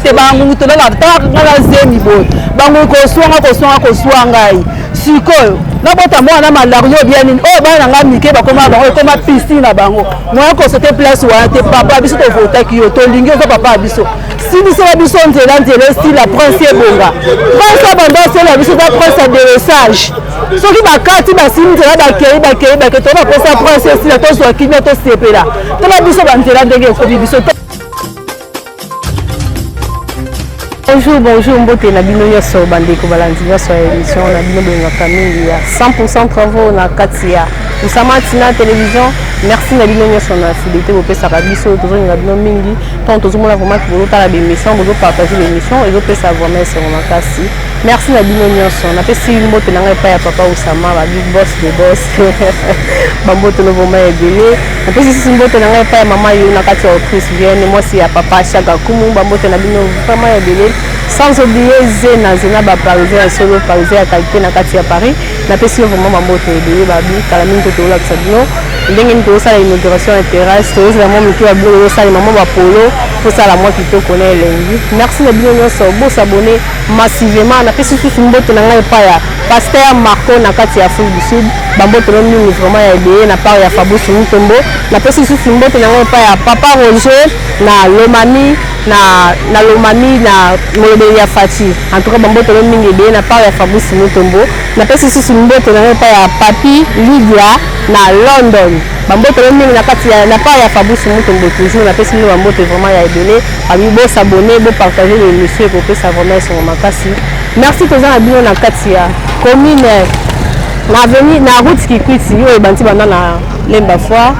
bangu to na ta zemi bo bangu ko swanga sikoyo na bota mwana malario bien o bana nga mike ba koma bango koma piscine bango moi ko sote place wa te papa biso to vota ki yo to lingi ko papa biso si biso nzela si la prince bonga prince banda c'est la biso ta prince de message soki bakati basinzela bakei to na prince prince si la to so kinya to sepela to na biso banzela ndenge ko biso. Bonjour, mbote na bino nyoso bandeko balandi nyoso émission na bino benga famille ya 100% travaux na Katia. Usama tina télévision. Merci na bino nyoso na fidélité au pesa biso toujours na bino mingi. Tant tout le monde vraiment qui veut la émission, vous partager l'émission et vous pesa vraiment sur ma kasi. Merci na bino nyoso. Na pesi mbote na ngai pa ya papa Usama ba big boss de boss. Bambote no vraiment ebele. Na pesi mbote na ngai pa ya mama yo na Katia autrice vienne moi si ya papa Chaga Kumu bambote na bino vraiment ebele. Sans oublier Zena ba parisien solo parisien à qualité na Katia Paris. Na pesi vraiment bambote ebele babi kala mingi to la tsabino. Ndenge nito sala inauguration en terrasse, to la mama ki wa blo sala mama ba polo, pour ça la moi qui te connaît lengi. Merci na bino nyoso bo s'abonner massivement na pesi sous mbote na ngai pa ya pasteur Marco na Katia Afrique du Sud. Bambote no mingi vraiment ya ebele na part ya Fabrice Mutombo. Na pesi sous mbote na ngai pa ya papa Roger na Lomami na Lomami na Molobeli ya Fati. En tout cas bambote no mingi ebele na part ya Fabrice Mutombo. Na pesi sous mbote na ngai pa ya Papi Lydia na London. Bambote no mingi na Katia na part ya Fabrice Mutombo toujours na pesi no bambote vraiment ya ebele. Abi bo s'abonner, bo partager l'émission pour que ça vraiment sur makasi. Merci tous à bino na Katia. Commune na avenue na route qui kwiti yo ebanti banda na lemba foire.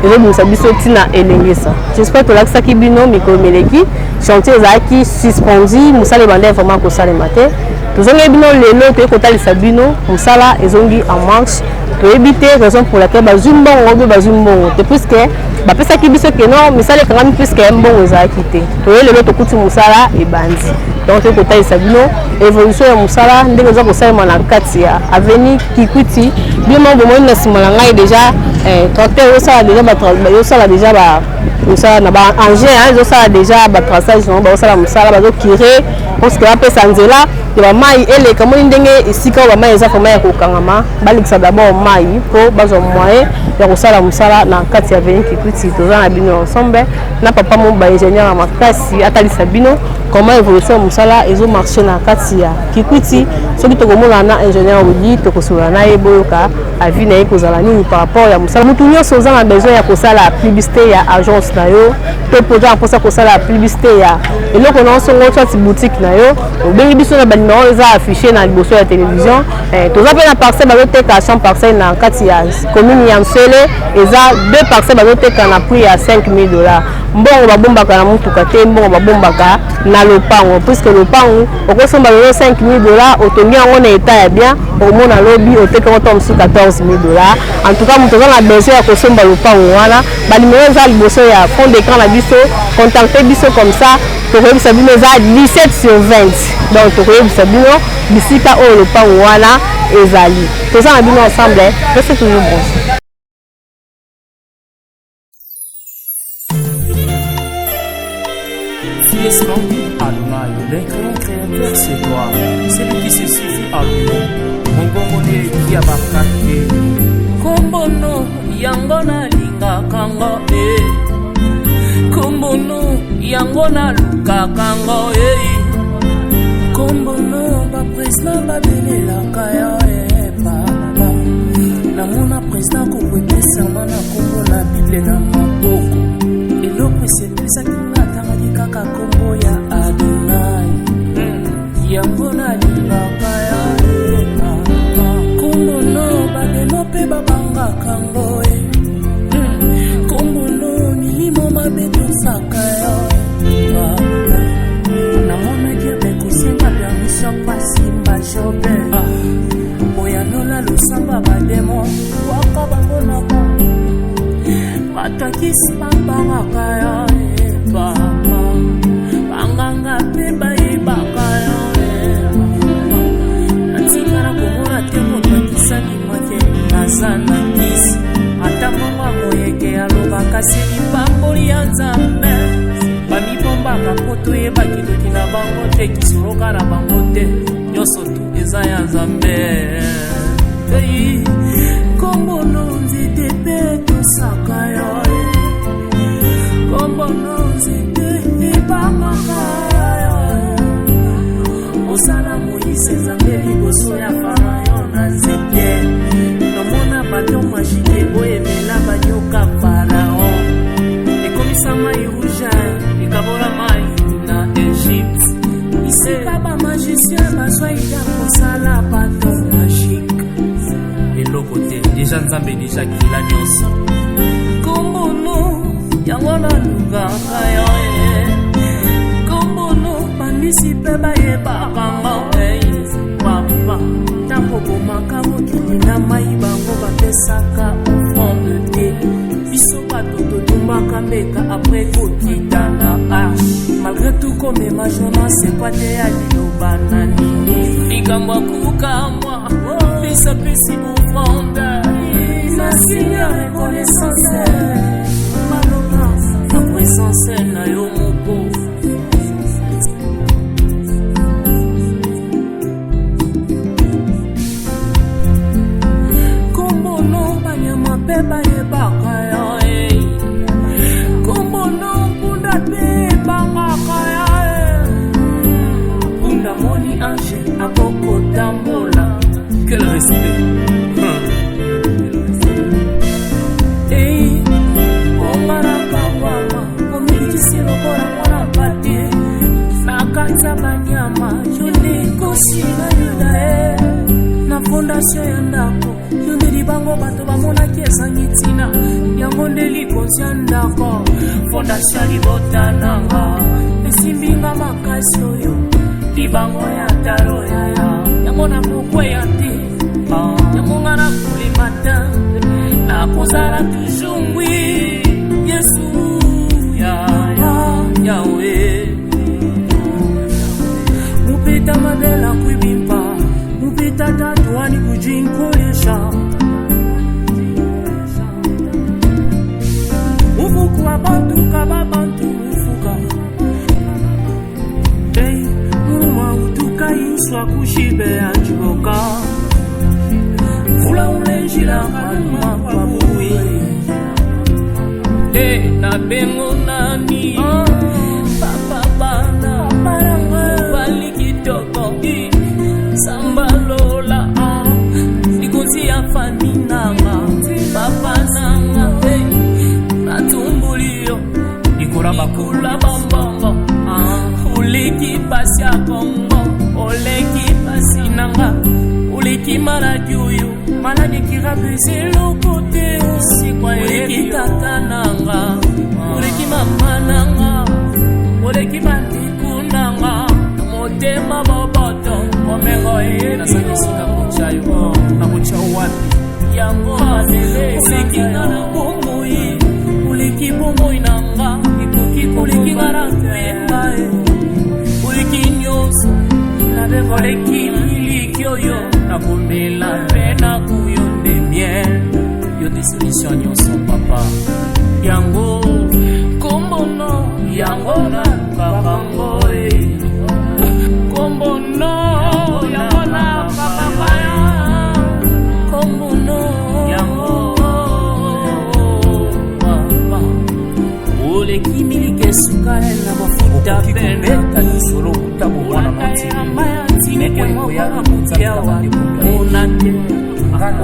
Et nous sommes tina elengesa. J'espère que l'accès qui bino miko meleki chantier zaki suspendu musale banda vraiment ko sale matin. Tozongi bino lelo to ekotali sabino musala ezongi en marche. To éviter raison pour laquelle bazumbo de plus que ba pesa ki biso ke non misale kangami plus que mbongo zaki te. To lelo to kuti musala e bandi. Donc to ekotali sabino évolution ya musala ndenge za ko sale na Katia avenue Kikwiti bien mo mo na simala ngai déjà tracteur ça déjà ça na ba engin ça déjà ba traçage non ba ça musala ba kiré parce que après ça nzela de ba mai ele kamo ndenge isika ba mai za foma ya kokangama balikisa d'abord mai po bazo moyen ya kosala musala na Katia avenue Kikwiti toza na bino ensemble na papa mo ba ingénieur na makasi atalisa bino comment évolution musala ezo marcher na Katia Kikwiti soki to komona na ingénieur Wili to kosula na eboyoka avi na ekozala nini par rapport ya musala mutu nyonso za na besoin ya kosala publicité ya agence na yo to projet pour ça kosala publicité ya eloko na songo tsati boutique na yo obengi biso na numéro eza affiché na liboso ya télévision toza pe na parcelle bazoteka 100 parcelles na Katia commune ya Msele eza 2 parcelles bazoteka na prix ya $5,000 mbongo babombaka na mutuka te mbongo babombaka na lopango puisque lopango okosomba lelo $5,000 otongi yango na état ya bien omona lobi oteka otom si $14,000 en tout cas mutu na besoin ya kosomba lopango wana ba numéro eza liboso ya fond d'écran na biso contacter biso comme ça tokoyebisa bino eza 17/20 donc tokoyebisa bino bisika oyo lopango wana ezali toza na bino ensemble restez toujours branchés. Adonai, le grand créateur c'est toi, celui qui se suffit à lui. Mon bomone qui a bakate, kombono yangona linga kango kombono yangona luka kango kombono ba président ba belela kaya papa. Na mona président ko kwete sama na kombo na bible na maboko. Eloko sepesa kinatanga kaka kombo ya Adonai. Yangona libaka ya papa. Kombo no babeno pe babanga kango kombo no milimo mabeto saka ya papa. Na mona diebe kusenga permission pasimba jobe. Oyanola lusamba bademo waka bangona ba. Batakisi babanga ya papa. Banganga pe baibaka ya papa. Natikara komona te motakisa ni moke nazana kisi. Ata mama moyeke aloba kasi ni pamboli ya Nzambe. Bamibombaka poto yebaki suki na bango te kisoloka na bango te nyonso tu eza ya nzambe kombono nzete mpe tosaka yo kombono nzete ebamaka yo mosala moyise nzambe liboso ya farayo na nzete nomona bato magike boyemela banyoka farao ekomisa mai rouge ekabola mai na Egypte iseka bamagicien bazwaida kosala bato magike eloko te deja nzambe deja kila nyonso kombono yango nalukaka yo kombono bandisi mpe bayebakanga papa ntango bomaka mokili na mai bango bapesaka ofrande te biso bato totumbaka mbeka apres kokitana malgré tout komema jonas ekwa te ya liloba na nini likambo akukamwa pisapesi ofrande na signe ya reconnaissance maloba na présence na yo moko mpe bayebaka yo kombono mpunda mpe bangaka yo mpunda moni ange akokotambola quel respect ombarabawama omikisi lokola mwana pate na kati ya banyama yonekosina yuda na fondation ya ndako bango bato bamonaki ezangi ntina yango nde likonzi ya ndako fondation libotananga esimbinga makasi oyo libango ya talo yaya yango na kokweya te yango nga na kuli matin nakozala toujours ngwi yesu yawe mupita mabela kwibimpa mupita tatuani kujinkolesha ufuka bantu kababantu ufuka muruma utuka iswa kushibe ya njiboka fula ulenjila kaluma kwa bui na bengo nani papa bana bali kitoko sambalola nikonzi ya faninanga papa nanga natumbulio nikura bakula bambongo uliki pasi ya kongo oleki pasi nanga uliki malajuyu maladi brise lokote sikwa uliki tata nanga uliki mama nanga uliki bandiku nanga motema boboto omengo na sanisika kuchayo na kuchayo wapi yango azele sikina na bomoi uliki bomoi nanga ikoki uliki ngara uliki nyoso na bego leki miliki oyo na kombela pena kuyonde miel yo de solution nyonso papa yango kombono yango na kabango kombono yango na kabaya kombono yango papa ole kimilike sukale na mafuta benda nisoro kutabu wana mantini tineke moya mutia wa onate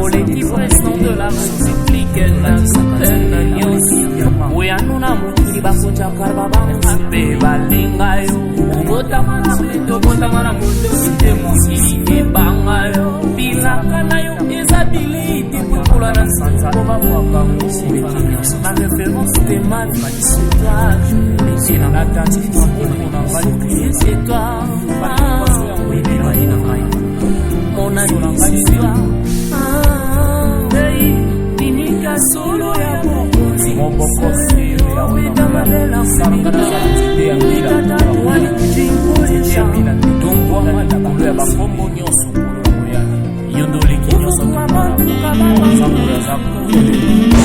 ole kipreston de la musique na nyosi weanuna mukili bakoja karbaba mbe balingayo botamana mendo botamana mondo site mukili ebangayo bilaka yo ezabilite kukula na sanza boba mwaka musime na référence de mal malissage les na natati na vali c'est toi mon ami hey inika solo ya bokozi mobokozi ya widamabela sarangana zati ya mila wali kujingolisha mina ndongwa manda kulo bakombo nyoso yondoli kinyoso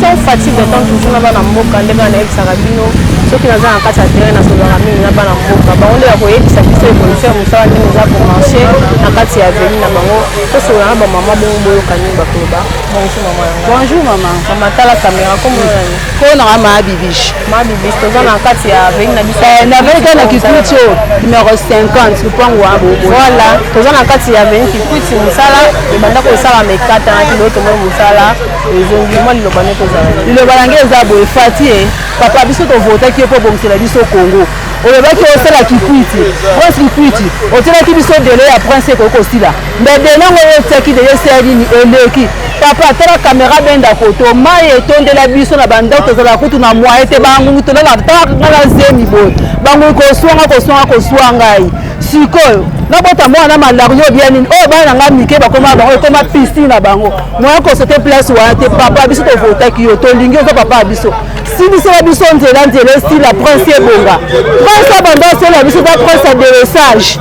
sans fatigue étant toujours là-bas dans mboka ndeka na ex rabino soki naza na kati ya terrain nasololaka mingi na bana mboka bango nde bakoyebisa biso évolution ya mosala nini eza pour marché na kati ya veni na bango tosolola na bamama bongo boyoka nini bakoloba. Bonjour mama yango. Bonjour maman. Mama tala caméra comme nani? Kona ma bibiche. Ma bibiche toza na kati ya veni na biso. Na veni na Kikwiti numéro 50 lupango wa bobo. Voilà, toza na kati ya veni Kikwiti mosala ebanda kosala mekata na kilo to mosala ezongi moi liloba ne kozala. Liloba nange eza boye Fatie papa biso to votaki po bongsela biso Congo. Olobaki osala Kikwiti. Prince Kikwiti otelaki biso dele ya prince ekokosila. Mais dele ngo yotaki de yesali ni eleki. Papa tala caméra benda koto mai etondela biso na banda tozala kutu na moye te bangu tolala taka zemi boy bangu koswanga ngai sikoyo nabota mwana malario bien nini oyo bana nga mike bakoma bango ekoma piscine na bango moya kosote place wana te papa biso tovotaki yo tolingi oza papa biso silisela biso nzela esila prince ebonga prince abanda osala biso ta prince ya delesage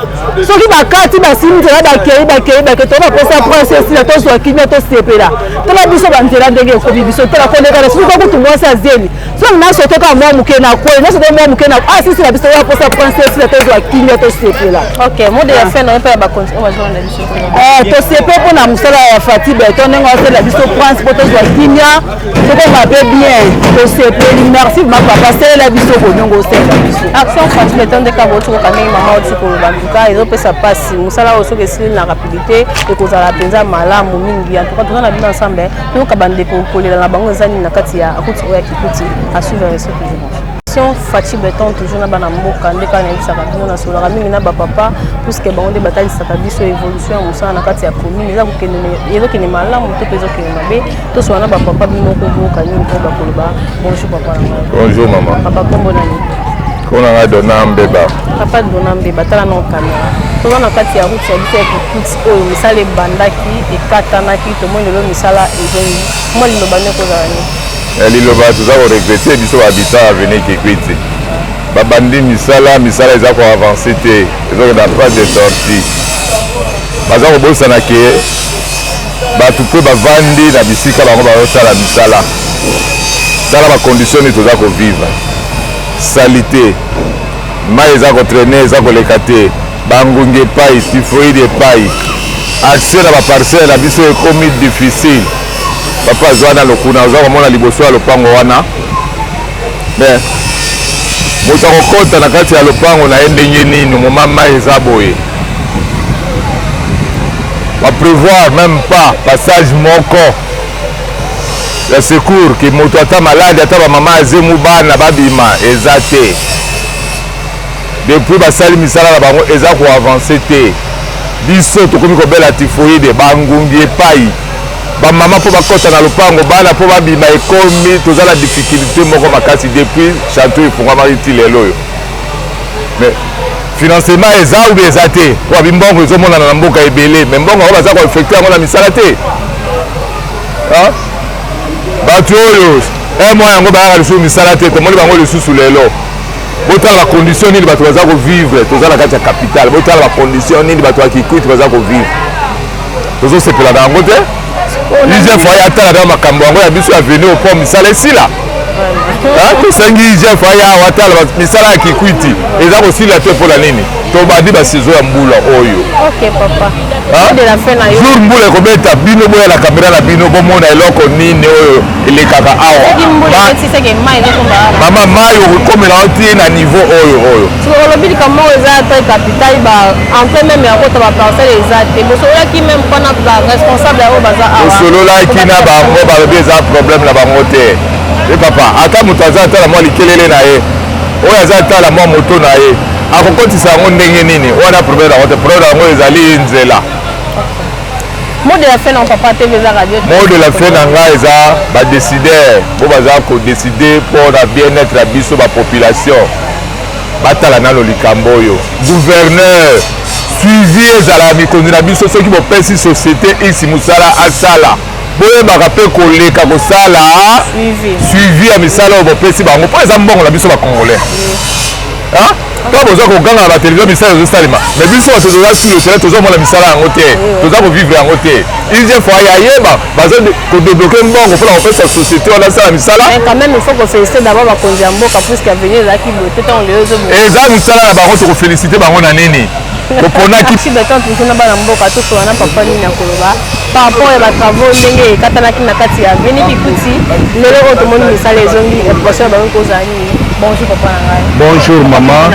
soki bakati basili nzela bakei tobaposa prince esila tozwa kimia tosepela tala biso banzela ndenge ekomi biso tala kolekana soki kokutu mwasi azeli soki nasotoka mwa moke na kweli nasoto mwa moke na asisila biso waposa prince esila tozwa kimia tosepela. Ok, mot de la fin na epa ba continue na biso. Tosepe mpona mosala ya Fati Beton ndenge wasala biso prince po tozwa kimia soko mabe bien tosepeli merci ma papa selela biso bonongo osala biso action Fati Beton nde ka botukoka ndenge mama oti koloba ntuka ezopesa pasi mosala oyo soki esili na rapidité ekozala mpenza malamu mingi en tout cas toza na bino ensemble toyoka bandeko kolela na bango eza nini na kati ya akuti oyo ya Kikwiti à suivre ce que je mange. Fati Beton toujours na bana mboka nde kana yebisaka bino na solaka mingi na bapapa puisque bango nde batalisaka biso évolution ya mosala na kati ya commune eza ezokende malamu to mpe ezokende mabe tosola na bapapa bino koboka nini mpo bakoloba bonjour papa na ngai. Bonjour maman. Papa kombo nani? Kona nga Dona Mbeba. Papa Dona Mbeba tala na caméra toza na kati ya route ya biso ya Kikwiti oyo misala ebandaki ekatanaki tomoni lelo misala ezongi mwa liloba nde kozala nini? Liloba toza koregrete biso bahabitant aveni Kikwiti babandi misala eza koavance te ezokenda pas de sortie baza kobosana ke bato mpe bavandi na bisika bango bazosala misala tala bacondition nini toza kovivre salite mai eza kotraine eza koleka te bangungi epai tifoide epai accès na baparcele na biso ekomi difficile papa azwa na lokuna oza komona liboso ya lopango wana mais moto akokɔta na kati ya lopango na ye ndenge nini moma mai eza boye baprévoir même pas passage moko ya secours ke moto ata maladi ata bamama azemu bana babima eza te depuis basali misala na bango eza koavance te biso tokomi kobela tifoide bangungi epai bamama mpo bakɔta na lopango bana mpo babima ekomi toza na difficulté moko makasi depuis chanteau efungwamaki ti lelo oyo mais financement eza ou bien eza te po abi mbongo ezomonana na mboka ebele mais mbongo yango baza koeffectue yango na misala te bato oyo mwa yango bayaka lisusu misala te tomoni bango lisusu lelo botala bacondition nini bato baza kovivre toza na kati ya capitale botala bacondition nini bato ya Kikwiti baza kovivre tozosepela na yango te hygiène foye atala na makambo yango ya biso ya veni opo misala esila tosengi hygiène foye awa atala misala ya Kikwiti eza kosila te mpona nini tobandi basaison ya mbula oyo jour mbula ekobeta bino boya na kamera na bino bomona eloko nini oyo elekaka awa mama mai okomela oti na niveau oyo osololaki na bango balobi eza problème na bango te e papa ata moto aza atala mwa likelele na ye oyo aza atala mwa moto na ye akokotisa yango ndenge nini wana problème yango te problème yango ezali nzela. Mot de la fin na papa TV za radio. Mot de la fin na nga eza badécideur po baza kodécide mpona bien-être ya biso bapopulation batala nano likambo oyo gouverneur suivi ezala mikonzi na biso soki bopesi société isi mosala asala boyebaka mpe koleka kosala suivi ya misala oyo bopesi bango mpo eza mbongo na biso bacongolais Toi, vous avez gagné la télévision, misala aux Salima. Mais bien sûr, tu dois sur le terrain, tu dois la misala en côté. Tu dois vivre en côté. Il y a fois ailleurs, pour débloquer un bon, pour faire sa société, on a ça la misala. Mais quand même, il faut qu'on félicite d'abord la Kondiamboka, puisqu'il y a venu là qui votait en lieu de. Et ça, misala, on te féliciter, on a néné. Si beton toujours na bana mboka to so na papa ni na koloba par rapport à travaux ndenge katanaki na kati ya veni kikuti lelo oto moni misala ezongi prochain ba ko zani. Bonjour papa na ngai. Bonjour maman.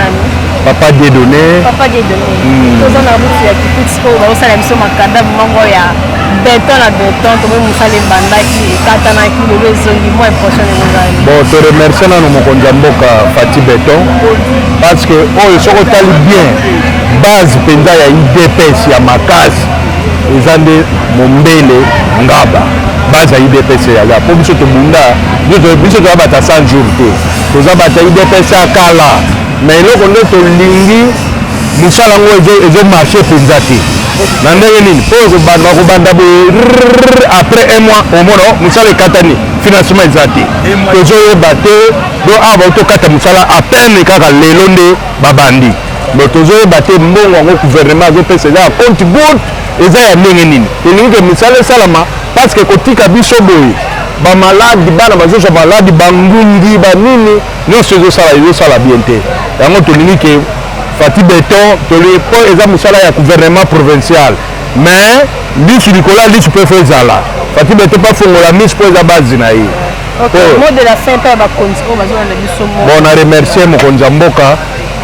Papa Dieudonné. Papa Dieudonné. Tozo na buti ya kikuti ko ba osala biso makanda mongo ya beton na beton to mo musala bandaki katanaki lelo ezongi moi prochain ezongi. Bon, te remercie na no mokonzi mboka Fati Beton parce que oh soko tali bien base penza ya IDPS ya makasi ezande mombele ngaba base ya IDPS ya la po biso to bunda biso to bata 100 jours te toza bata IDPS ya kala mais eloko nde tolingi mosala ngo ezo marché penza te na ndenge nini po bakobanda boye après un mois omona mosala ekatani financement eza te tozoyeba te do awa tokata mosala apene kaka lelo nde babandi mais tozoyeba te mbongo yango gouvernement azopesa eza ya compte goutte eza ya ndenge nini tolingi ke misala esalama parce que kotika biso boye bamaladi bana bazozwa maladi bangungi banini nyonso ezosala bien te yango tolingi ke Fati Beton tolingi po eza mosala ya gouvernement provincial mais lisu likolo lisu mpe fo ezala Fati Beton mpa fongola miso mpo eza base na ye. Mot de la fin mpe bakonzi oyo bazolanda biso mo. Bon na remercier mokonzi ya mboka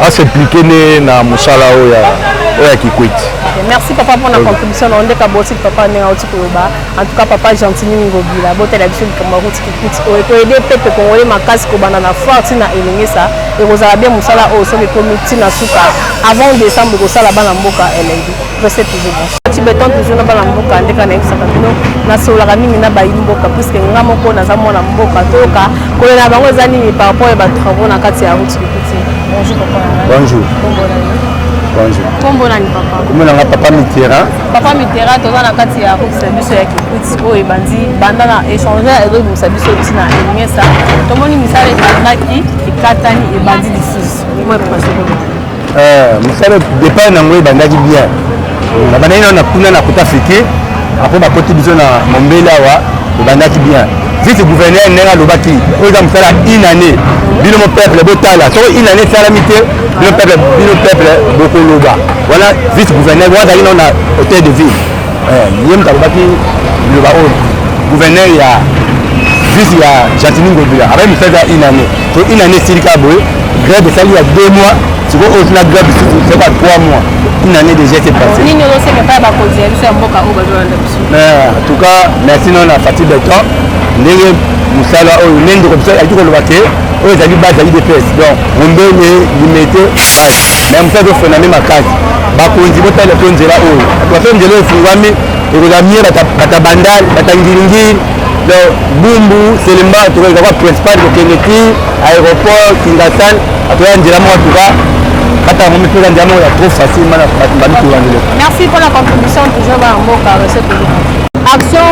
asimplike ne na mosala oyo ya Kikwiti. Merci papa pour la contribution on ndeka boti papa nenga oti koloba en tout cas papa Gentini Ngobila bote la biso likamba kuti Kikwiti oyo to aider peuple congolais makasi ko bana na force na elengesa et rozala bien mosala oyo so le comité na suka avant décembre ko sala bana mboka elengi reste toujours bon Fati Beton toujours na bana mboka ndeka na eksaka bino na solaka mingi na bayi mboka puisque nga moko na za mwana mboka toka ko na bango ezani par rapport à ba travaux na kati ya route Kikwiti. Bonjour papa. Bonjour. Bonjour. Kombo nani papa? Kombo nanga Papa Mitterrand. Papa Mitterrand toza na kati ya route biso ya Kikwiti oyo ebandi banda na échanger ezobimisa biso tina elingesa tomoni misala ebandaki ekatani ebandi lisusu moi mosala départ nango ebandaki bien na bandaki nano na kuna na kota fike apres bakoti biso na mombele awa ebandaki bien vice gouverneur ndenge alobaki oyo eza mosala une année bino mo peuple botala soki une année esalami te bino peuple bokoloba wana vice gouverneur wazali nano na hôtel de ville ye moto alobaki liloba oyo gouverneur ya vice ya Gentini Ngobila après mosala eza une année so une année esilika boye grève esali ya 2 mois sikoyo oyo tina grève c'est pas 3 mois une année déjà c'est passé nini ozoseka mpa bakonzi ya biso ya mboka oyo bazolanda biso en tout cas merci non na Fati Beton ndenge mosala oyo nde ndeko biso aliki koloba te oyo ezali base ya IDPS donc mombele limete mais mosala ezofename makasi bakonzi botala to nzela oyo bato nzela oyo efungwami ekozala mie bata bandal bata ngiringiri donc bumbu selemba tokozala kwa principal kokende ti aéroport kingasan atoya nzela moko tuka kata momi mpenza nzela moko ya trop facile mana bato bamituka nzela. Merci pour la contribution toujours ba mboka recette action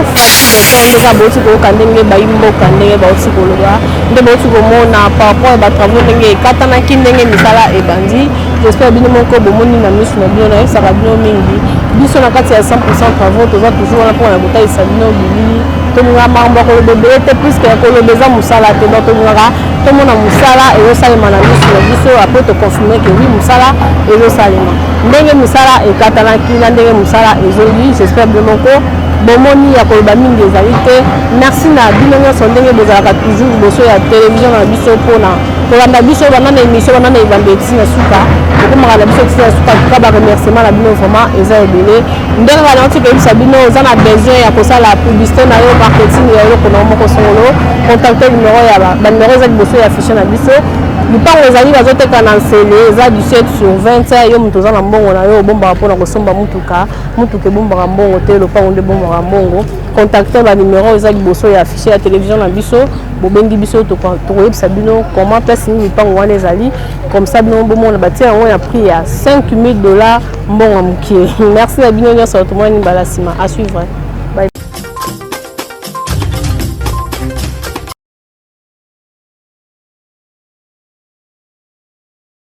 ndeka bauti koyoka ndenge bayi mboka ndenge bauti koloba nde bauti komona par rapport ya batravaux ndenge ekatanaki ndenge misala ebandi j'espère bino moko bomoni na miso na bino nayebisaka bino mingi biso na kati ya 100% travaux toza toujours wana mpona kotalisa bino bilili tomingaka makambo ya koloba ebele te puiske ya koloba eza mosala te donc tomingaka tomona mosala ezosalema na miso na biso apres toconfirme ke wi mosala ezosalema ndenge misala ekatanaki na ndenge mosala ezoli j'espère bino moko bomoni ya koloba mingi ezali te merci na bino nyonso ndenge bozalaka toujours liboso ya télévision na biso mpona kolanda biso banda na émission banda na evando etisi na suka okomaka na biso etisi na suka tuka baremerciement na bino vraiment eza ebele ndenge banauti koyebisa bino oza na besoin ya kosala publicité na yo marketing ya eloko na yo moko songolo contacte numero ya banumero eza liboso ya affiche na biso lipango ezali bazoteka na nsele eza du 7/20 yo moto oza na mbongo na yo obombaka mpona kosomba mutuka ebombaka mbongo te lopango nde ebombaka mbongo contacte banumero eza liboso ya affiche ya télévision na biso bobengi biso tokoyebisa bino comment place nini lipango wana ezali comme ça bino bomona batia yango ya prix ya $5000 mbongo ya mokie merci na bino nyonso tomoni mbala nsima à suivre.